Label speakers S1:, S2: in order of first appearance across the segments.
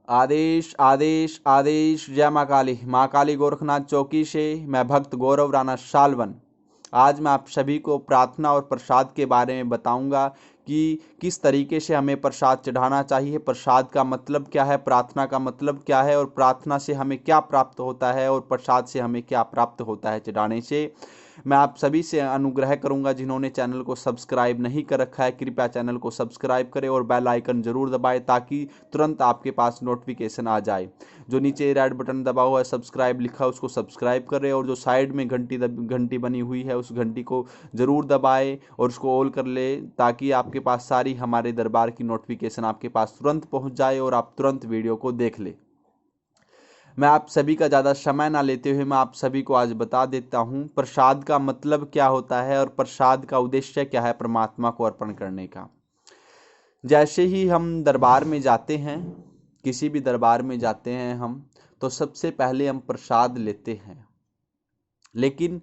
S1: आदेश आदेश आदेश। जय माँ काली गोरखनाथ चौकी से मैं भक्त गौरव राणा शालवन। आज मैं आप सभी को प्रार्थना और प्रसाद के बारे में बताऊंगा कि किस तरीके से हमें प्रसाद चढ़ाना चाहिए, प्रसाद का मतलब क्या है, प्रार्थना का मतलब क्या है और प्रार्थना से हमें क्या प्राप्त होता है और प्रसाद से हमें क्या प्राप्त होता है चढ़ाने से। मैं आप सभी से अनुग्रह करूंगा, जिन्होंने चैनल को सब्सक्राइब नहीं कर रखा है कृपया चैनल को सब्सक्राइब करें और बेल आइकन जरूर दबाएं ताकि तुरंत आपके पास नोटिफिकेशन आ जाए। जो नीचे रेड बटन दबा हुआ है सब्सक्राइब लिखा है उसको सब्सक्राइब करें और जो साइड में घंटी बनी हुई है उस घंटी को जरूर दबाएं और उसको ऑल कर ले ताकि आपके पास सारी हमारे दरबार की नोटिफिकेशन आपके पास तुरंत पहुंच जाए और आप तुरंत वीडियो को देख ले। मैं आप सभी का ज़्यादा समय ना लेते हुए मैं आप सभी को आज बता देता हूँ प्रसाद का मतलब क्या होता है और प्रसाद का उद्देश्य क्या है परमात्मा को अर्पण करने का। जैसे ही हम दरबार में जाते हैं, किसी भी दरबार में जाते हैं हम, तो सबसे पहले हम प्रसाद लेते हैं, लेकिन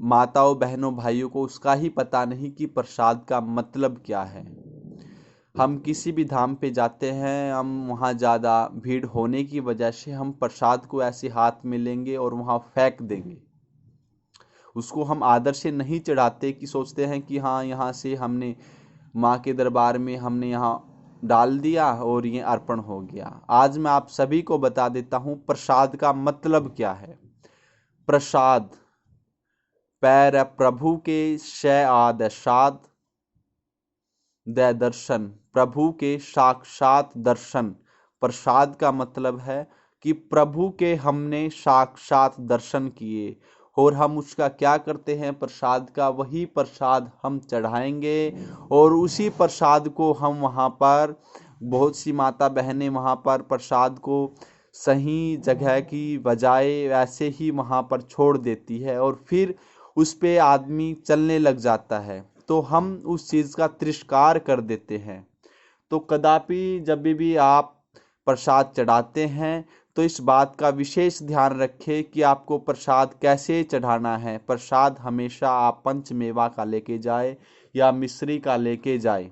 S1: माताओं बहनों भाइयों को उसका ही पता नहीं कि प्रसाद का मतलब क्या है। हम किसी भी धाम पे जाते हैं, हम वहाँ ज़्यादा भीड़ होने की वजह से हम प्रसाद को ऐसे हाथ में लेंगे और वहाँ फेंक देंगे। उसको हम आदर से नहीं चढ़ाते कि सोचते हैं कि हाँ यहाँ से हमने माँ के दरबार में हमने यहाँ डाल दिया और ये अर्पण हो गया। आज मैं आप सभी को बता देता हूँ प्रसाद का मतलब क्या है। प्रसाद पैर प्रभु के शय आद साद द दर्शन, प्रभु के साक्षात दर्शन। प्रसाद का मतलब है कि प्रभु के हमने साक्षात दर्शन किए और हम उसका क्या करते हैं, प्रसाद का वही प्रसाद हम चढ़ाएंगे और उसी प्रसाद को हम वहाँ पर बहुत सी माता बहनें वहाँ पर प्रसाद को सही जगह की बजाय वैसे ही वहाँ पर छोड़ देती है और फिर उस पे आदमी चलने लग जाता है, तो हम उस चीज़ का तिरस्कार कर देते हैं। तो कदापि जब भी आप प्रसाद चढ़ाते हैं तो इस बात का विशेष ध्यान रखें कि आपको प्रसाद कैसे चढ़ाना है। प्रसाद हमेशा आप पंचमेवा का लेके जाए या मिश्री का लेके जाए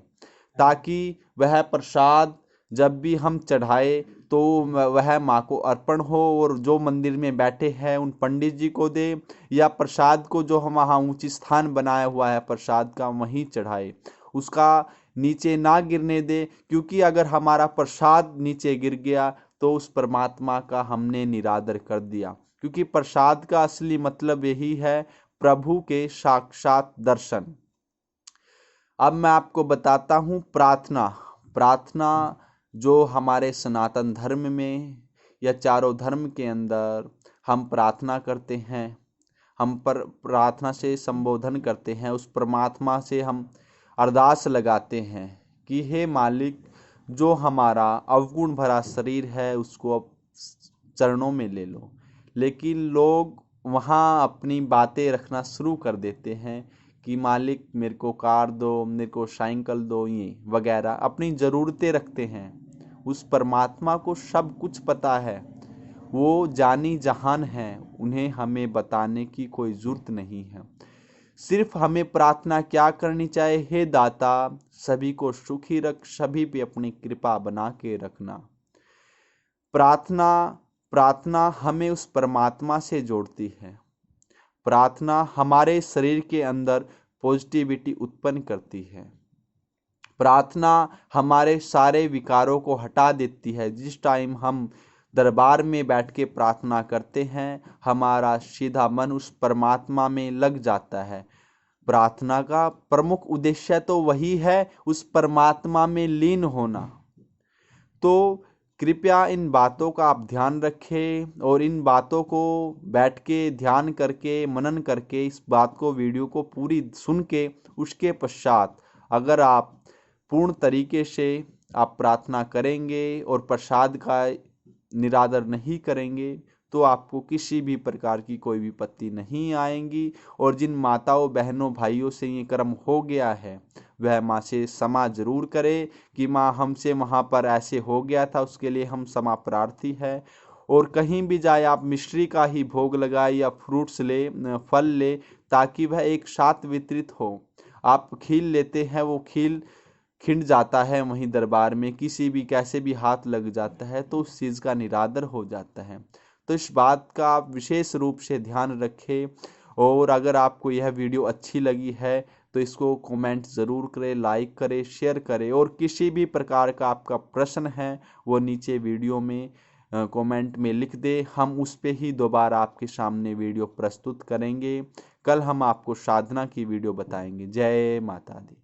S1: ताकि वह प्रसाद जब भी हम चढ़ाए तो वह माँ को अर्पण हो और जो मंदिर में बैठे हैं उन पंडित जी को दे या प्रसाद को जो हम वहाँ ऊंची स्थान बनाया हुआ है प्रसाद का वहीं चढ़ाए, उसका नीचे ना गिरने दे, क्योंकि अगर हमारा प्रसाद नीचे गिर गया तो उस परमात्मा का हमने निरादर कर दिया। क्योंकि प्रसाद का असली मतलब यही है, प्रभु के साक्षात दर्शन। अब मैं आपको बताता हूँ प्रार्थना। प्रार्थना जो हमारे सनातन धर्म में या चारों धर्म के अंदर हम प्रार्थना करते हैं, हम पर प्रार्थना से संबोधन करते हैं, उस परमात्मा से हम अरदास लगाते हैं कि हे मालिक, जो हमारा अवगुण भरा शरीर है उसको अब चरणों में ले लो। लेकिन लोग वहाँ अपनी बातें रखना शुरू कर देते हैं कि मालिक मेरे को कार दो, मेरे को साइकिल दो, ये वगैरह अपनी ज़रूरतें रखते हैं। उस परमात्मा को सब कुछ पता है, वो जानी जहान है, उन्हें हमें बताने की कोई ज़रूरत नहीं है। सिर्फ हमें प्रार्थना क्या करनी चाहिए, हे दाता सभी को सुखी रख, सभी पे अपनी कृपा बना के रखना। प्रार्थना प्रार्थना हमें उस परमात्मा से जोड़ती है। प्रार्थना हमारे शरीर के अंदर पॉजिटिविटी उत्पन्न करती है। प्रार्थना हमारे सारे विकारों को हटा देती है। जिस टाइम हम दरबार में बैठ के प्रार्थना करते हैं हमारा सीधा मन उस परमात्मा में लग जाता है। प्रार्थना का प्रमुख उद्देश्य तो वही है, उस परमात्मा में लीन होना। तो कृपया इन बातों का आप ध्यान रखें और इन बातों को बैठ के ध्यान करके मनन करके इस बात को वीडियो को पूरी सुन के उसके पश्चात अगर आप पूर्ण तरीके से आप प्रार्थना करेंगे और प्रसाद का निरादर नहीं करेंगे तो आपको किसी भी प्रकार की कोई विपत्ति नहीं आएंगी। और जिन माताओं बहनों भाइयों से ये कर्म हो गया है वह माँ से क्षमा जरूर करे कि माँ हमसे वहाँ पर ऐसे हो गया था, उसके लिए हम क्षमा प्रार्थी है। और कहीं भी जाए आप मिश्री का ही भोग लगाए या फ्रूट्स ले, फल ले, ताकि वह एक साथ वितरित हो। आप खील लेते हैं, वो खील खिंड जाता है, वहीं दरबार में किसी भी कैसे भी हाथ लग जाता है तो उस चीज़ का निरादर हो जाता है। तो इस बात का आप विशेष रूप से ध्यान रखें। और अगर आपको यह वीडियो अच्छी लगी है तो इसको कमेंट ज़रूर करें, लाइक करें, शेयर करें, और किसी भी प्रकार का आपका प्रश्न है वो नीचे वीडियो में कमेंट में लिख दे। हम उस पे ही दोबारा आपके सामने वीडियो प्रस्तुत करेंगे। कल हम आपको साधना की वीडियो बताएंगे। जय माता दी।